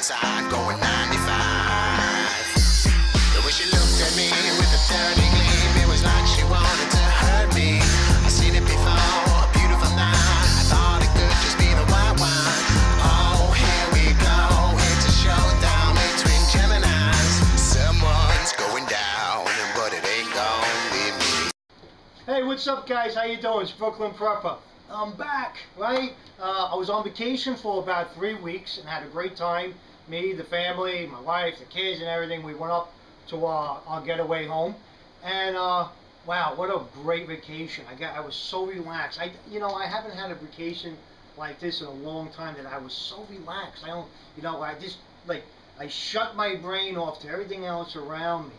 inside, going 95. The way she looked at me with a dirty gleam, it was like she wanted to hurt me. I seen it before, a beautiful night. I thought it could just be the white wine. Oh, here we go, it's a showdown between Geminis. Someone's going down, but it ain't gonna be me. Hey, what's up, guys? How you doing? It's Brooklyn Prepper. I'm back, right? I was on vacation for about 3 weeks and had a great time. Me, the family, my wife, the kids, and everything. We went up to our getaway home, and wow, what a great vacation! I was so relaxed. I haven't had a vacation like this in a long time. That I was so relaxed. I just I shut my brain off to everything else around me.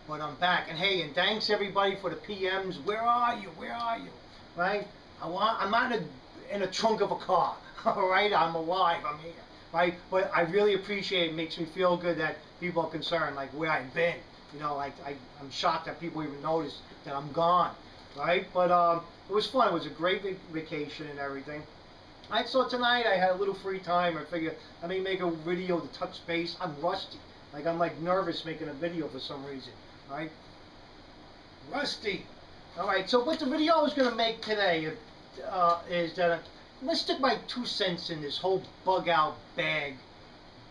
But I'm back, and hey, and thanks everybody for the PMs. Where are you? Where are you? Right? I'm not in a trunk of a car. All right, I'm alive. I'm here. Right? But I really appreciate it. It makes me feel good that people are concerned, like where I've been. I'm shocked that people even notice that I'm gone. Right? But it was fun. It was a great vacation and everything. Right, so tonight I had a little free time. I figured let me make a video to touch base. I'm rusty. I'm nervous making a video for some reason. Right? Rusty. Alright, so what the video I was going to make today is that I'm going to stick my 2 cents in this whole bug out bag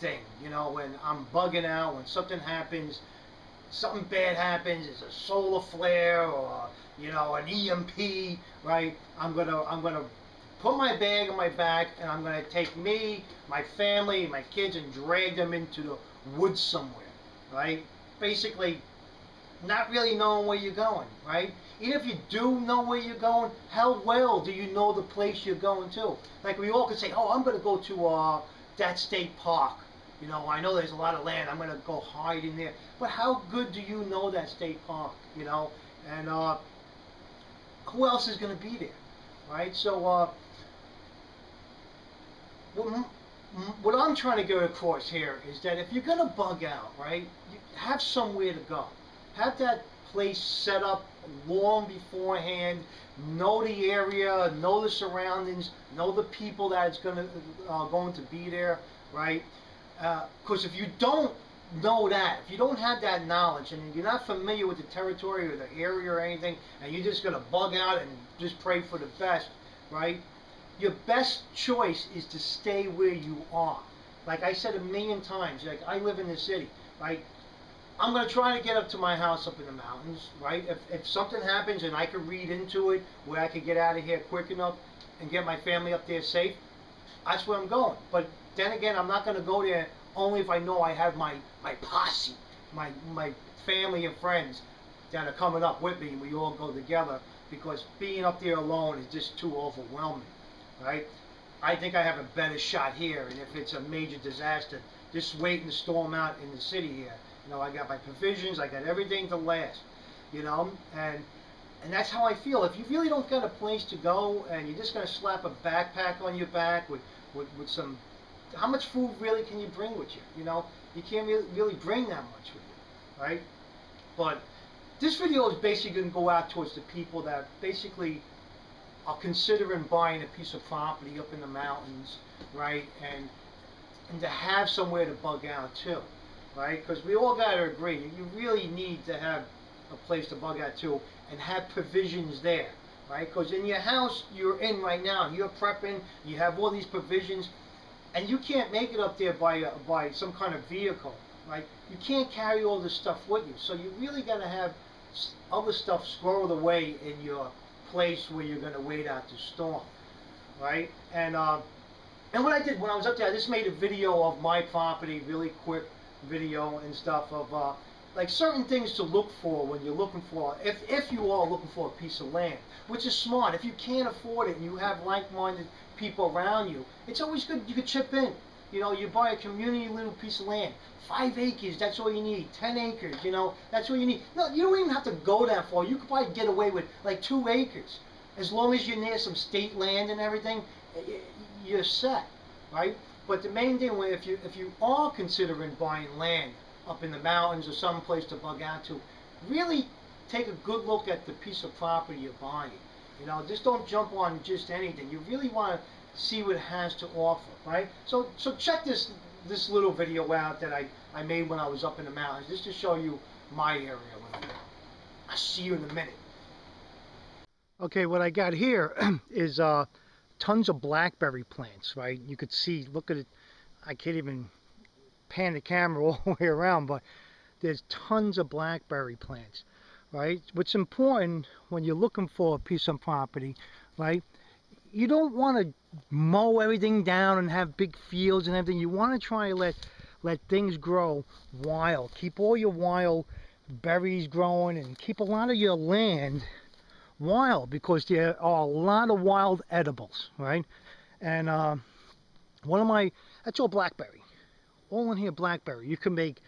thing. When I'm bugging out, when something happens, something bad happens, it's a solar flare or, an EMP, right? I'm gonna put my bag on my back and I'm going to take me, my family, my kids and drag them into the woods somewhere, right? Basically, not really knowing where you're going, right? Even if you do know where you're going, how well do you know the place you're going to? Like we all could say, oh, I'm going to go to that state park. I know there's a lot of land. I'm going to go hide in there. But how good do you know that state park? And who else is going to be there, right? So what I'm trying to get across here is that if you're going to bug out, right, you have somewhere to go. Have that place set up long beforehand. Know the area, know the surroundings, know the people that's going to be there, right? Because if you don't know that, if you don't have that knowledge, and you're not familiar with the territory or the area or anything, and you're just going to bug out and just pray for the best, right? Your best choice is to stay where you are. Like I said a million times, I live in the city, right? I'm going to try to get up to my house up in the mountains, right? If something happens and I can read into it, where I can get out of here quick enough and get my family up there safe, that's where I'm going. But then again, I'm not going to go there only if I know I have my posse, my family and friends that are coming up with me and we all go together, because being up there alone is just too overwhelming, right? I think I have a better shot here, and if it's a major disaster, just waiting to storm out in the city here. I got my provisions, I got everything to last, and that's how I feel. If you really don't got a place to go and you're just going to slap a backpack on your back with some, how much food really can you bring with you? You can't really bring that much with you, right? But this video is basically going to go out towards the people that basically are considering buying a piece of property up in the mountains, right? And to have somewhere to bug out too. Right? Because we all got to agree, you really need to have a place to bug out to and have provisions there, right? Because in your house you're in right now, you're prepping, you have all these provisions, and you can't make it up there by some kind of vehicle, right? You can't carry all this stuff with you, so you really got to have other stuff squirreled away in your place where you're going to wait out the storm, right? And what I did when I was up there, I just made a video of my property, really quick video and stuff of like certain things to look for when you're looking for, if you are looking for a piece of land, which is smart. If you can't afford it and you have like-minded people around you, it's always good. You could chip in. You buy a community little piece of land, 5 acres, that's all you need. 10 acres, that's all you need. No, you don't even have to go that far. You could probably get away with like 2 acres, as long as you're near some state land and everything. You're set, right? But the main thing, if you are considering buying land up in the mountains or some place to bug out to, really take a good look at the piece of property you're buying. Just don't jump on just anything. You really want to see what it has to offer, right? So check this this little video out that I made when I was up in the mountains, just to show you my area a little bit. I'll see you in a minute. Okay, what I got here is tons of blackberry plants, right? You could see, look at it, I can't even pan the camera all the way around, but there's tons of blackberry plants, right? What's important when you're looking for a piece of property, right? You don't want to mow everything down and have big fields and everything. You want to try to let things grow wild. Keep all your wild berries growing and keep a lot of your land wild, because there are a lot of wild edibles, right? And that's all blackberry. All in here blackberry. You can make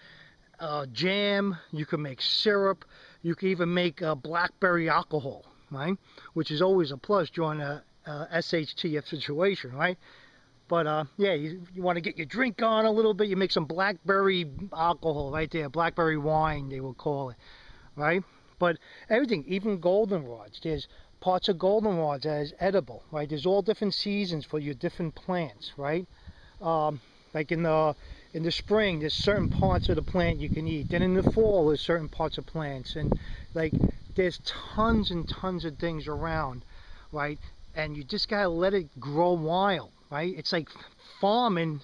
jam, you can make syrup, you can even make blackberry alcohol, right? Which is always a plus during a SHTF situation, right? But yeah, you want to get your drink on a little bit, you make some blackberry alcohol right there, blackberry wine they will call it, right? But everything, even goldenrods, there's parts of goldenrods that is edible, right? There's all different seasons for your different plants, right? Like in the spring, there's certain parts of the plant you can eat. Then in the fall, there's certain parts of plants, and like there's tons and tons of things around, right? And you just gotta let it grow wild, right? It's like farming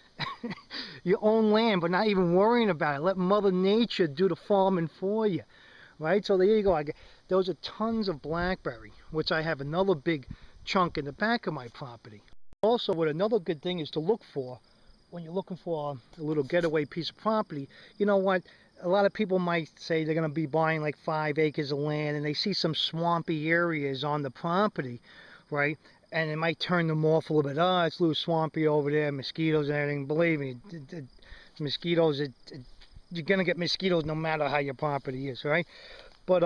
your own land, but not even worrying about it. Let Mother Nature do the farming for you, right? So there you go. Those are tons of blackberry, which I have another big chunk in the back of my property. Also, what another good thing is to look for when you're looking for a little getaway piece of property. You know what? A lot of people might say they're going to be buying like 5 acres of land, and they see some swampy areas on the property, right? And it might turn them off a little bit. Oh, it's a little swampy over there, mosquitoes and everything. Believe me, mosquitoes, you're going to get mosquitoes no matter how your property is, right? But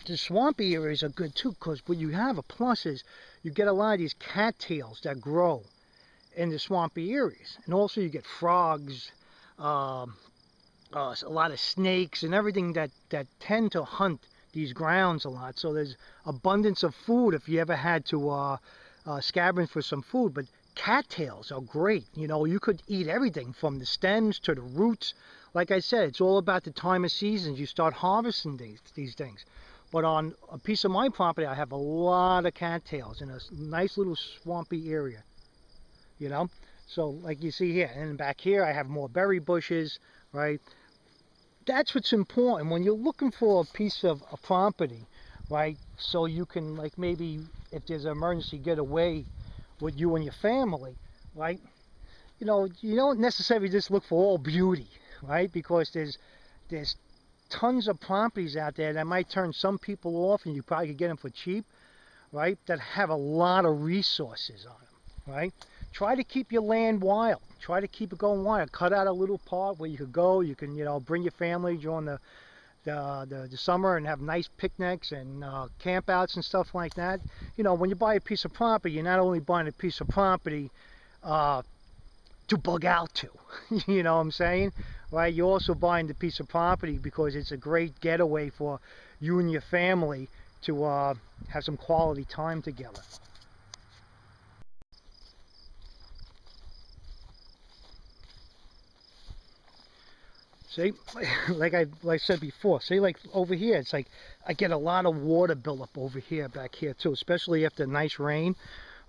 the swampy areas are good too, because what you have a plus is you get a lot of these cattails that grow in the swampy areas. And also you get frogs, a lot of snakes and everything that tend to hunt these grounds a lot. So there's abundance of food if you ever had to scavenge for some food. But cattails are great. You know, you could eat everything from the stems to the roots. Like I said, it's all about the time of seasons you start harvesting these things. But on a piece of my property, I have a lot of cattails in a nice little swampy area, you know. So like you see here, and back here I have more berry bushes, right? That's what's important when you're looking for a piece of a property, right? So you can, like, maybe if there's an emergency, get away with you and your family, right? You know, you don't necessarily just look for all beauty, right? Because there's tons of properties out there that might turn some people off, and you probably could get them for cheap, right? That have a lot of resources on them, right? Try to keep your land wild. Try to keep it going wild. Cut out a little part where you could go. You can, you know, bring your family during the summer and have nice picnics and campouts and stuff like that. You know, when you buy a piece of property, you're not only buying a piece of property to bug out to, you know what I'm saying, right? You're also buying the piece of property because it's a great getaway for you and your family to have some quality time together. See, like I said before, see, like over here, it's like I get a lot of water buildup over here, back here too, especially after nice rain,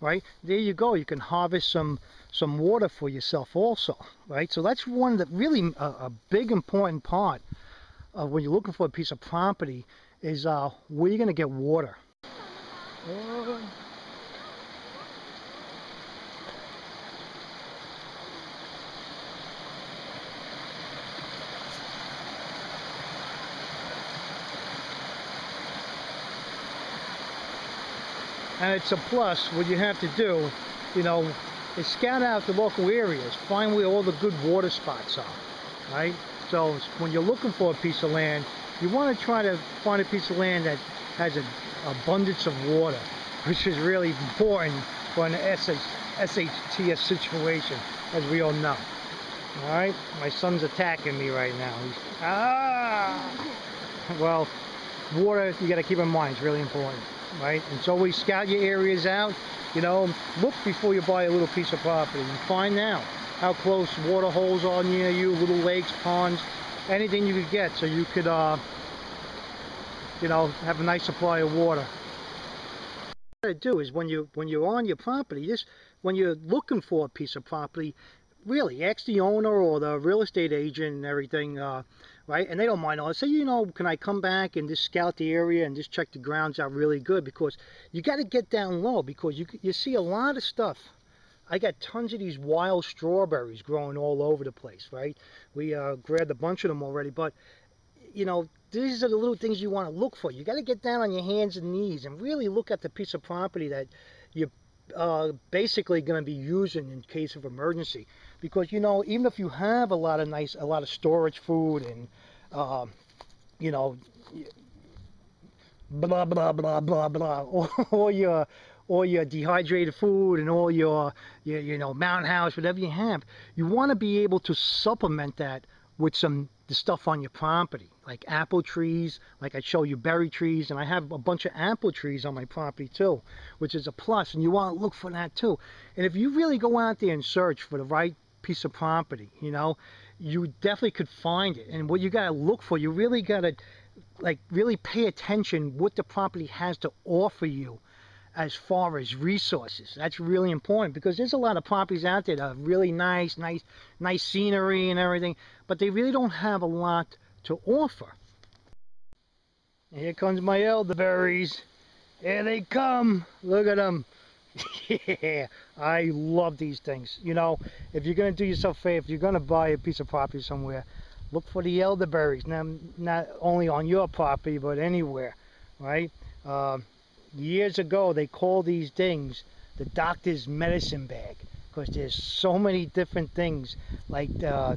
right? There you go, you can harvest some water for yourself also, right? So that's one of the really a big important part of when you're looking for a piece of property is where you're going to get water. And it's a plus. What you have to do, you know, is scout out the local areas, find where all the good water spots are, right? So when you're looking for a piece of land, you want to try to find a piece of land that has an abundance of water, which is really important for an SHTF situation, as we all know. All right, my son's attacking me right now. Well, water, you got to keep in mind, it's really important. Right, and so we scout your areas out, you know, look before you buy a little piece of property and find out, how close water holes are near you, little lakes, ponds, anything you could get, so you could, you know, have a nice supply of water. What I do is when you're on your property, just when you're looking for a piece of property, really ask the owner or the real estate agent and everything, right? And they don't mind all that. Say, you know, can I come back and just scout the area and just check the grounds out really good, because you got to get down low, because you see a lot of stuff. I got tons of these wild strawberries growing all over the place, right? We grabbed a bunch of them already, but you know, these are the little things you want to look for. You got to get down on your hands and knees and really look at the piece of property that you're basically going to be using in case of emergency. Because, you know, even if you have a lot of storage food and, you know, blah blah blah blah blah, all your dehydrated food and all your you know, mountain house, whatever you have, you want to be able to supplement that with the stuff on your property, like apple trees, like I show you berry trees, and I have a bunch of apple trees on my property too, which is a plus, and you want to look for that too. And if you really go out there and search for the right piece of property, you know, you definitely could find it. And what you got to look for, you really got to like really pay attention what the property has to offer you as far as resources. That's really important, because there's a lot of properties out there that are really nice scenery and everything, but they really don't have a lot to offer. And here comes my elderberries. Here they come. Look at them. Yeah, I love these things. You know, if you're going to do yourself a favor, if you're going to buy a piece of property somewhere, look for the elderberries. Now, not only on your property, but anywhere, right? Years ago, they called these things the doctor's medicine bag, because there's so many different things. Like the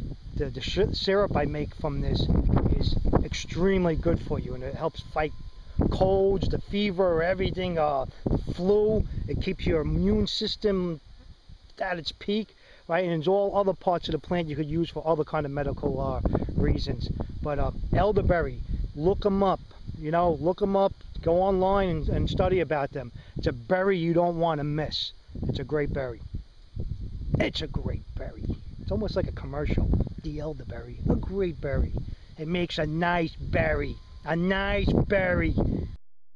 syrup I make from this is extremely good for you, and it helps fight colds, the fever, everything, flu. It keeps your immune system at its peak, right? And there's all other parts of the plant you could use for other kind of medical reasons. But elderberry, look them up. You know, look them up. Go online and study about them. It's a berry you don't want to miss. It's a great berry. It's a great berry. It's almost like a commercial. The elderberry, a great berry. It makes a nice berry. A nice berry.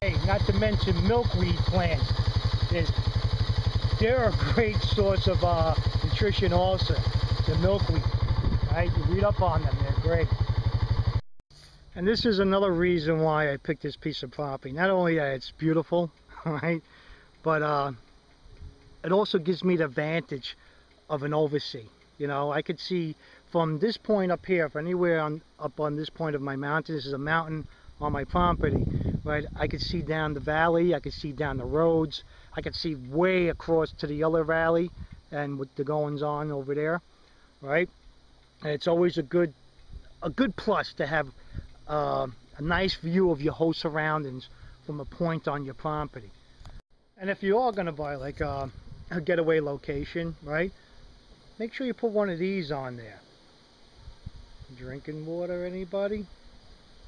Hey, not to mention milkweed plants. They're a great source of nutrition also. The milkweed. Right? You read up on them. They're great. And this is another reason why I picked this piece of property. Not only that it's beautiful, right, but it also gives me the advantage of an oversee. You know, I could see from this point up here, if anywhere up on this point of my mountain, this is a mountain on my property, right, I could see down the valley, I could see down the roads, I could see way across to the other valley and with the goings on over there, right? And it's always a good plus to have a nice view of your whole surroundings from a point on your property. And if you are going to buy like a getaway location, right, make sure you put one of these on there. Drinking water, anybody?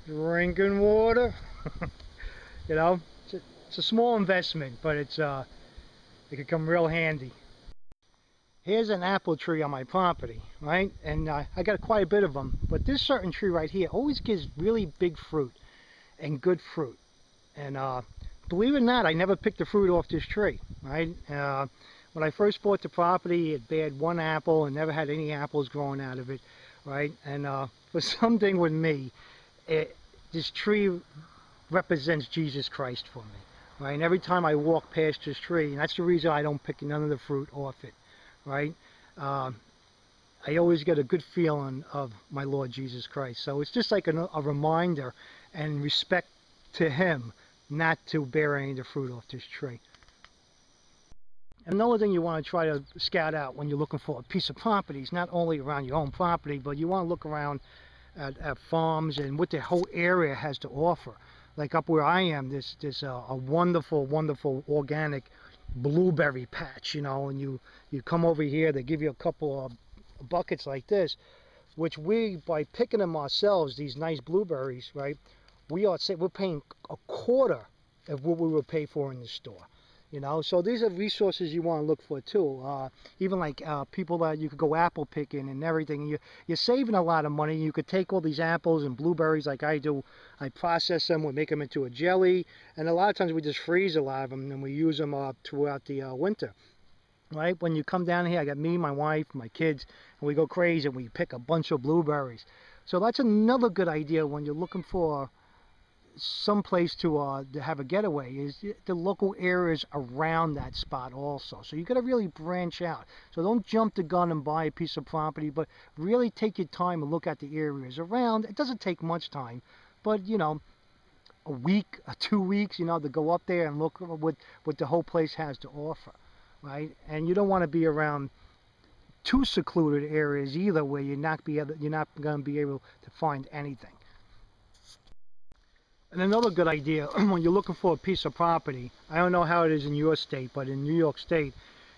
Drinking water? You know, it's a small investment, but it could come real handy. Here's an apple tree on my property, right? And I got quite a bit of them. But this certain tree right here always gives really big fruit and good fruit. And believe it or not, I never picked the fruit off this tree, right? When I first bought the property, it bared one apple and never had any apples growing out of it, right? And for something with me, this tree represents Jesus Christ for me, right? And every time I walk past this tree, and that's the reason I don't pick none of the fruit off it, right? I always get a good feeling of my Lord Jesus Christ. So it's just like a reminder and respect to Him not to bear any of the fruit off this tree. Another thing you want to try to scout out when you're looking for a piece of property is not only around your own property, but you want to look around at farms and what the whole area has to offer. Like up where I am, there's a wonderful, wonderful organic blueberry patch, you know, and you come over here, they give you a couple of buckets like this, which we, by picking them ourselves, these nice blueberries, right, we're paying a quarter of what we would pay for in the store. You know, so these are resources you want to look for too. Even like people that you could go apple picking and everything. You're saving a lot of money. You could take all these apples and blueberries like I do. I process them. We make them into a jelly. And a lot of times we just freeze a lot of them and we use them throughout the winter. Right? When you come down here, I got me, my wife, my kids, and we go crazy and we pick a bunch of blueberries. So that's another good idea when you're looking for some place to have a getaway, is the local areas around that spot also. So you got to really branch out. So don't jump the gun and buy a piece of property, but really take your time and look at the areas around. It doesn't take much time, but you know, a week, 2 weeks, you know, to go up there and look what the whole place has to offer, right? And you don't want to be around too secluded areas either, where you're not going to be able to find anything. And another good idea, when you're looking for a piece of property, I don't know how it is in your state, but in New York State,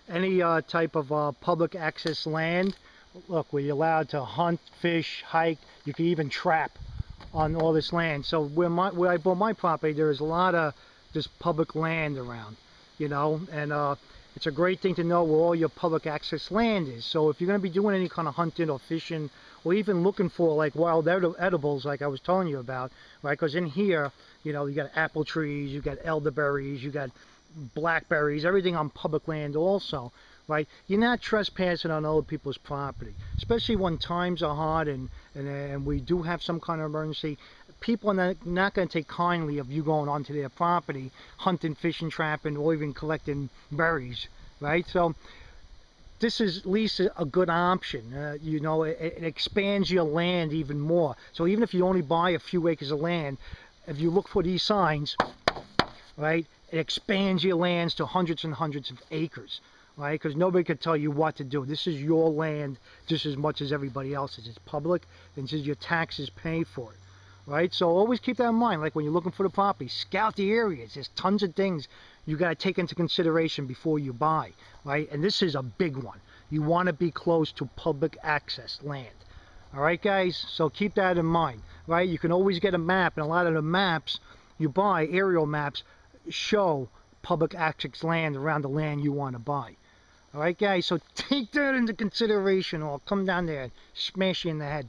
any type of public access land, look, where you're allowed to hunt, fish, hike, you can even trap on all this land. So where I bought my property, there is a lot of this public land around, you know, and it's a great thing to know where all your public access land is. So if you're going to be doing any kind of hunting or fishing, or even looking for like wild edibles like I was telling you about, right? Because in here, you know, you got apple trees, you got elderberries, you got blackberries, everything on public land also, right? You're not trespassing on other people's property, especially when times are hard and we do have some kind of emergency. People are not going to take kindly of you going onto their property, hunting, fishing, trapping, or even collecting berries, right? So this is at least a good option. You know, it expands your land even more. So even if you only buy a few acres of land, if you look for these signs, right, it expands your lands to hundreds and hundreds of acres, right? Because nobody can tell you what to do. This is your land just as much as everybody else's. It's public, and since your taxes pay for it, right? So always keep that in mind. Like when you're looking for the property, scout the areas. There's tons of things you got to take into consideration before you buy, right? And this is a big one. You want to be close to public access land. All right, guys? So keep that in mind, right? You can always get a map, and a lot of the maps you buy, aerial maps, show public access land around the land you want to buy. All right, guys? So take that into consideration, or I'll come down there and smash you in the head.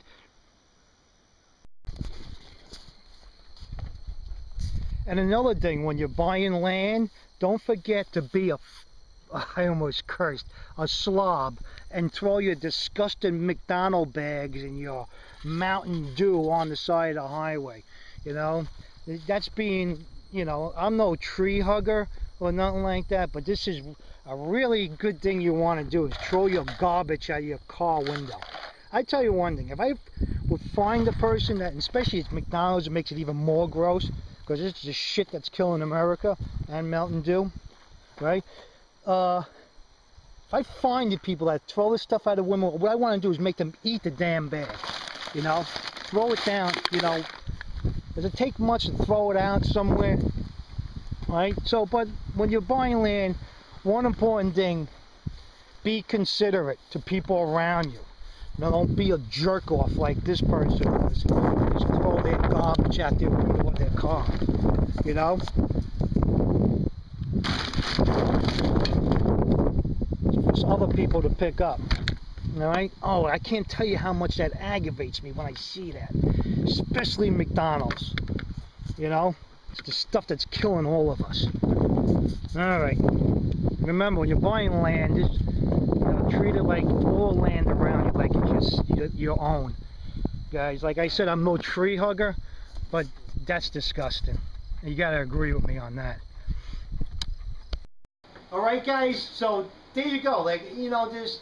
And another thing, when you're buying land, don't forget to be I almost cursed, a slob, and throw your disgusting McDonald bags and your Mountain Dew on the side of the highway. You know, that's being, you know, I'm no tree hugger or nothing like that, but this is a really good thing you want to do, is throw your garbage out of your car window. I tell you one thing, if I would find a person that, especially it's McDonald's, it makes it even more gross, because it's the shit that's killing America and Mountain Dew, right? If I find the people that throw this stuff out of window, what I want to do is make them eat the damn bag, you know? Throw it down, you know? Does it take much to throw it out somewhere, right? So, but when you're buying land, one important thing, be considerate to people around you. Now, don't be a jerk off like this person was. Just throw their garbage out their window of their car, you know? For other people to pick up, all right? Oh, I can't tell you how much that aggravates me when I see that, especially McDonald's, you know? It's the stuff that's killing all of us. All right. Remember, when you're buying land, just, you know, treat it like all land around you, like it's just your own. Guys, like I said, I'm no tree hugger, but that's disgusting. You gotta agree with me on that. All right, guys, so there you go. Like, you know, there's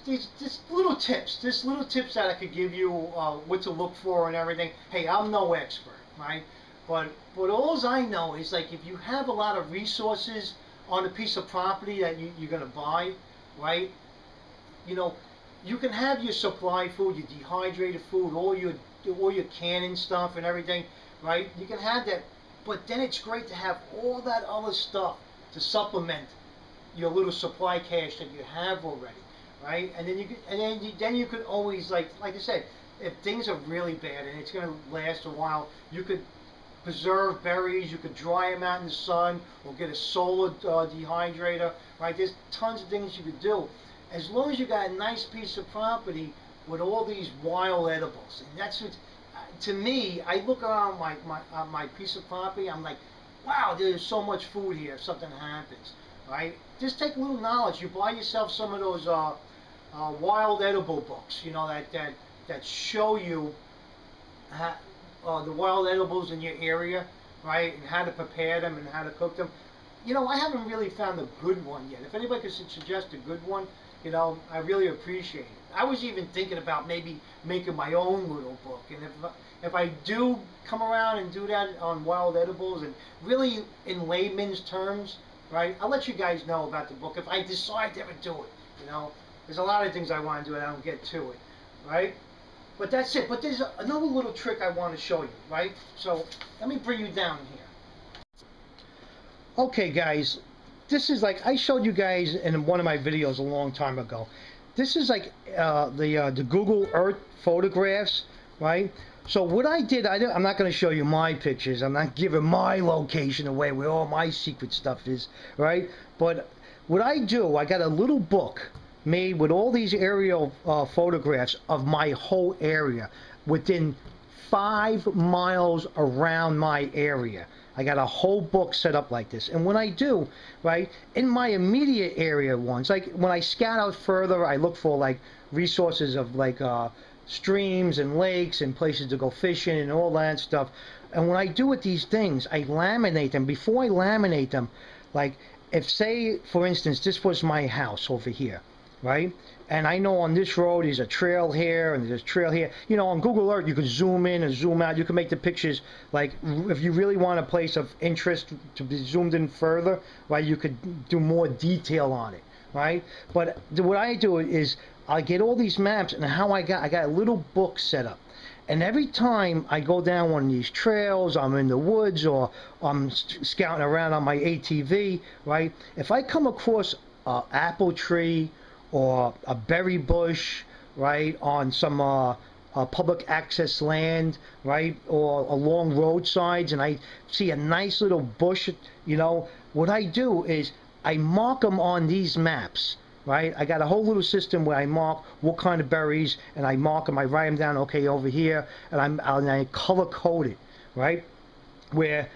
little tips, that I could give you, what to look for and everything. Hey, I'm no expert, right? But all I know is, like, if you have a lot of resources on a piece of property that you're gonna buy, right? You know, you can have your supply food, your dehydrated food, all your canning stuff and everything, right? You can have that, but then it's great to have all that other stuff to supplement your little supply cache that you have already, right? And then you could always, like I said, if things are really bad and it's going to last a while, you could preserve berries. You could dry them out in the sun or get a solar dehydrator, right? There's tons of things you could do. As long as you got a nice piece of property with all these wild edibles. And that's what, to me, I look around my piece of property, I'm like, wow, there's so much food here if something happens, right? Just take a little knowledge. You buy yourself some of those wild edible books, you know, that show you how, the wild edibles in your area, right, and how to prepare them and how to cook them. You know, I haven't really found a good one yet. If anybody could suggest a good one, you know, I really appreciate it. I was even thinking about maybe making my own little book, and if I do come around and do that on wild edibles and really in layman's terms, right, I'll let you guys know about the book if I decide to ever do it. You know, there's a lot of things I want to do and I don't get to it, right? But that's it. But there's another little trick I want to show you, right? So let me bring you down here. Okay, guys, this is like I showed you guys in one of my videos a long time ago. This is like the Google Earth photographs, right? So what I did, I'm not going to show you my pictures. I'm not giving my location away where all my secret stuff is, right? But what I do, I got a little book made with all these aerial photographs of my whole area within 5 miles around my area. I got a whole book set up like this. And when I do, right, in my immediate area ones, like when I scout out further, I look for like resources of like streams and lakes and places to go fishing and all that stuff. And when I do with these things, I laminate them. Before I laminate them, like if say, for instance, this was my house over here, right? And I know on this road there's a trail here and there's a trail here. You know, on Google Earth you can zoom in and zoom out. You can make the pictures, like if you really want a place of interest to be zoomed in further, right, you could do more detail on it, right? But what I do is I get all these maps, and how I got a little book set up. And every time I go down one of these trails, I'm in the woods or I'm scouting around on my ATV, right? If I come across an apple tree or a berry bush, right, on some public access land, right, or along roadsides, and I see a nice little bush, you know, what I do is I mark them on these maps, right? I got a whole little system where I mark what kind of berries, and I mark them, I write them down, okay, over here, and I color code it, right, where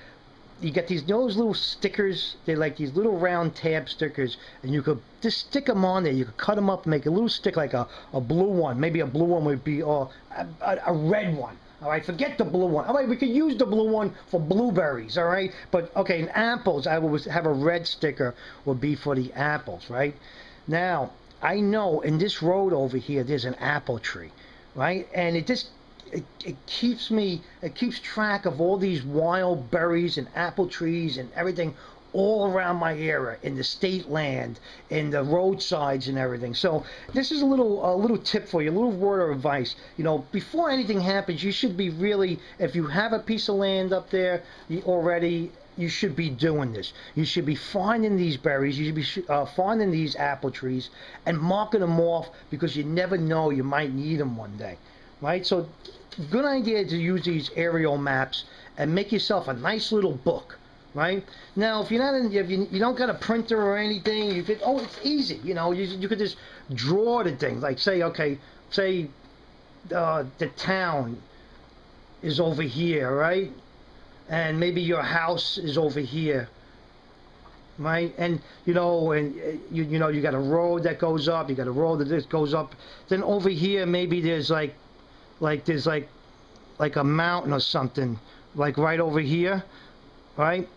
you get those little stickers. They're like these little round tab stickers, and you could just stick them on there. You could cut them up and make a little stick, like a blue one. Maybe a blue one would be, or a red one. All right, forget the blue one. All right, we could use the blue one for blueberries. All right, but okay, in apples, I would have a red sticker would be for the apples, right? Now, I know in this road over here, there's an apple tree, right? And it keeps track of all these wild berries and apple trees and everything all around my area, in the state land, in the roadsides and everything. So this is a little tip for you, a little word of advice. You know, before anything happens, you should be really, if you have a piece of land up there already, you should be doing this. You should be finding these berries, you should be finding these apple trees and marking them off, because you never know, you might need them one day, right? So good idea to use these aerial maps and make yourself a nice little book, right? Now, if you don't got a printer or anything, you could, it's easy, you know, you could just draw the thing, like say, okay, say the town is over here, right? And maybe your house is over here, right? And you know, you got a road that goes up, you got a road that goes up. Then over here, maybe there's like a mountain or something, like right over here, right?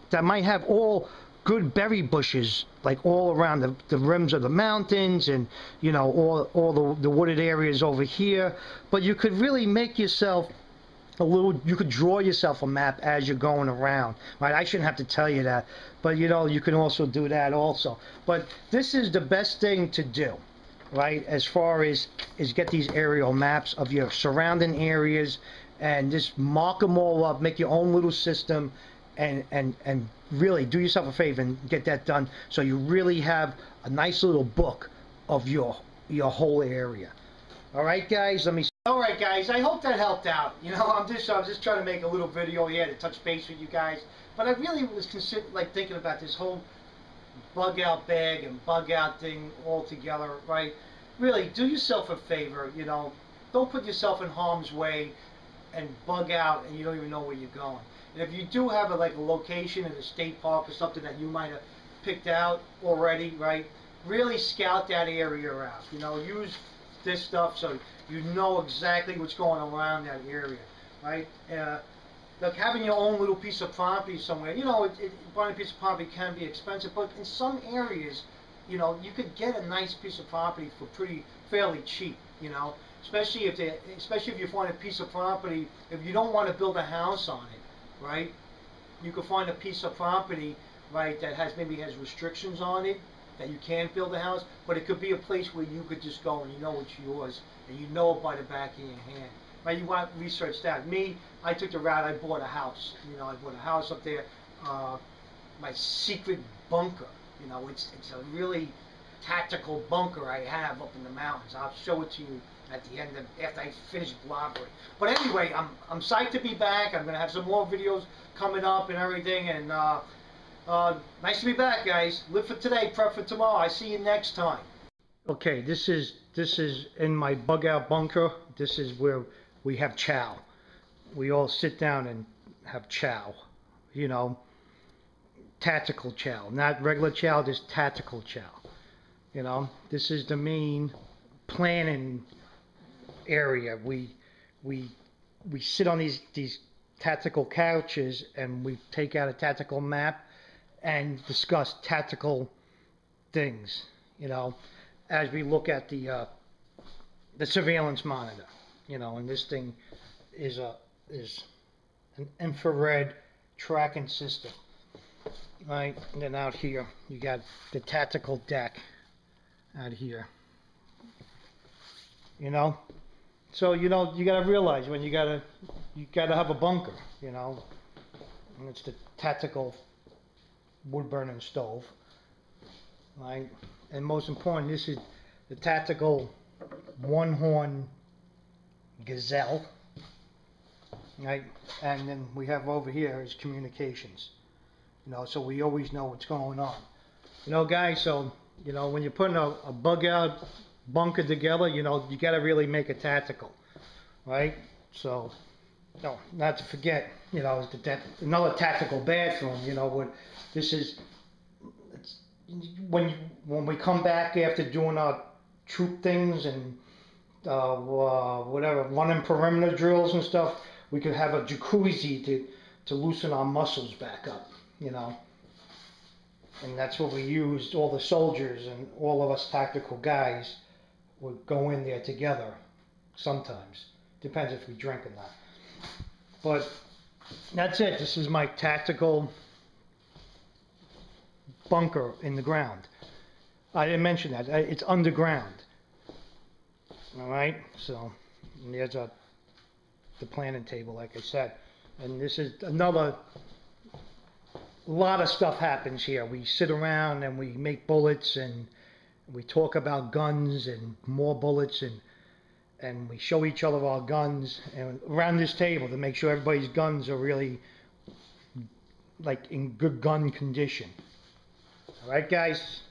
That might have all good berry bushes, like all around the rims of the mountains, and you know, all the wooded areas over here. But you could really make yourself you could draw yourself a map as you're going around, right? I shouldn't have to tell you that, but you know, you can also do that also. But this is the best thing to do, right, as far as get these aerial maps of your surrounding areas, and just mark them all up, make your own little system, and really do yourself a favor and get that done, so you really have a nice little book of your whole area. All right, guys, let me All right, guys. I hope that helped out. You know, I was just trying to make a little video here to touch base with you guys. But I really was thinking about this whole bug out bag and bug out thing all together, right? Really, do yourself a favor. You know, don't put yourself in harm's way and bug out and you don't even know where you're going. And if you do have like a location in a state park or something that you might have picked out already, right? Really scout that area out. You know, use this stuff so you know exactly what's going around that area, right? Like having your own little piece of property somewhere, you know, buying a piece of property can be expensive, but in some areas, you know, you could get a nice piece of property for fairly cheap, you know, especially if you find a piece of property, if you don't want to build a house on it, right? You could find a piece of property, right, that maybe has restrictions on it, that you can't build a house, but it could be a place where you could just go and you know it's yours, and you know it by the back of your hand. Right, you want to research that. Me, I took the route, I bought a house. You know, I bought a house up there, my secret bunker. You know, it's a really tactical bunker I have up in the mountains. I'll show it to you at the end after I finish blobbering. But anyway, I'm psyched to be back. I'm gonna have some more videos coming up and everything. And nice to be back, guys. Live for today, prep for tomorrow. I see you next time. Okay, this is in my bug out bunker. This is where we have chow. We all sit down and have chow, you know, tactical chow, not regular chow, just tactical chow. You know, this is the main planning area. We sit on these tactical couches and we take out a tactical map and discuss tactical things, you know, as we look at the surveillance monitor. You know, and this thing is an infrared tracking system, right? And then out here you got the tactical deck out here. You know, so you know you gotta realize when you gotta have a bunker. You know, and it's the tactical wood burning stove, right? And most important, this is the tactical one horn gazelle, right? And then we have over here is communications, you know, so we always know what's going on, you know, guys. So you know, when you're putting a bug out bunker together, you know, you got to really make it tactical, right? So no, not to forget, you know, another tactical bathroom, you know, what this is. When we come back after doing our troop things and whatever, running perimeter drills and stuff, we could have a jacuzzi to loosen our muscles back up, you know. And that's what we used. All the soldiers and all of us tactical guys would go in there together sometimes. Depends if we drink or not. But that's it. This is my tactical bunker in the ground. I didn't mention that. It's underground. All right, so there's the planning table, like I said, and this is another. A lot of stuff happens here. We sit around and we make bullets and we talk about guns and more bullets and we show each other our guns and around this table to make sure everybody's guns are really like in good gun condition. All right, guys.